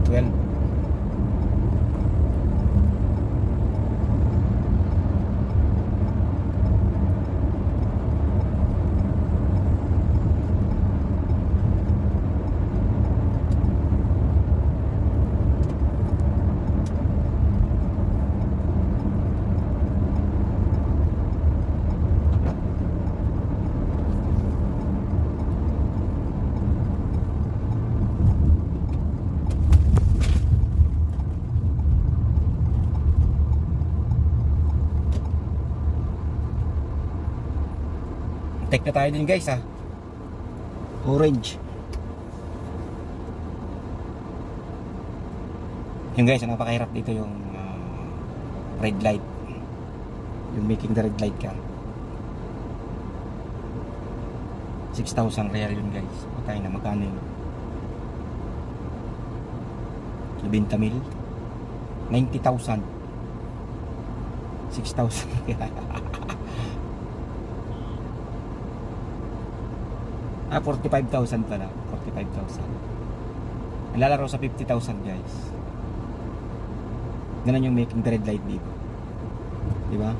12. Take na tayo din guys ha. Orange. Yung guys, napakahirap dito yung red light. Yung making the red light ka. 6,000 real yun guys. Patay na, magkano yun? 20 mil 90,000 6,000 45,000 pala. 45,000. Nalalaro sa 50,000 guys. Ganun yung making the red light dito. Diba?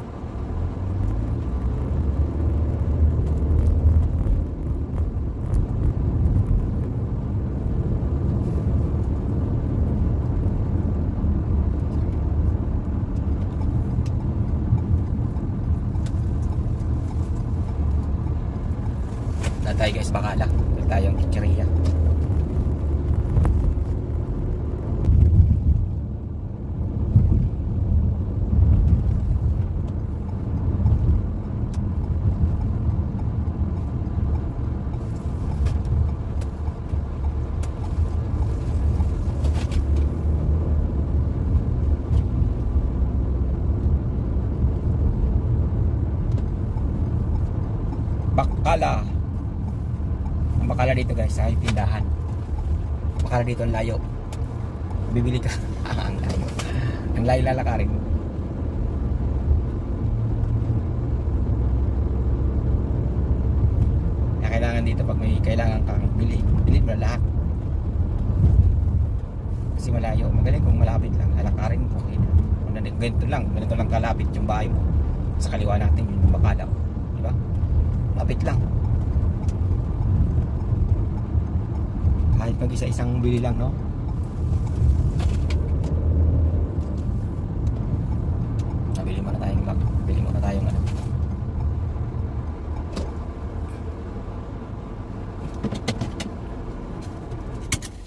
Tayo guys, Bacala. Tayong chicheria. Bacala. Bacala dito guys, ay tindahan. Bacala dito ang layo. Bibili ka. Ang layo. Ang layo lalakarin mo. Kaya kailangan dito pag may kailangan kang bili, bilhin mo na lahat. Kasi malayo. Magaling kung malapit lang. Lalakarin mo. Ganito lang kalapit yung bahay mo. Sa kaliwa natin yung Bacala. Diba? Lapit lang. Kahit pag isa-isang bili lang, no? Bili muna tayong ano.